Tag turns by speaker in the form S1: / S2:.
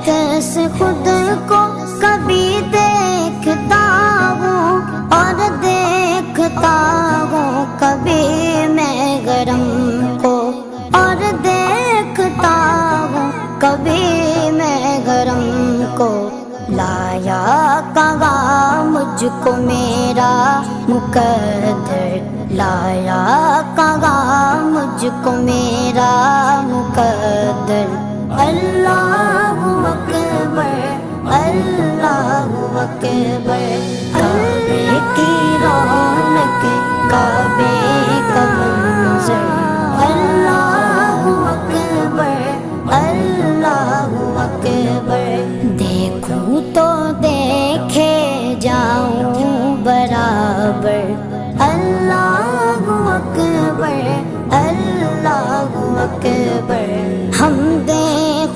S1: कैसे खुद को कभी देखता हूँ और देखता हूँ कभी मैं गरम को, और देखता हूँ कभी मैं गरम को। लाया कहाँ मुझको मेरा मुकद्दर, लाया कहाँ मुझको मेरा मुकद्दर। अल्लाहु अकबर, अल्लाहु अकबर। काबे की रौनक, काबे का मंज़र। अल्लाहु अकबर, अल्लाहु अकबर। देखूं तो देखे जाऊं बराबर,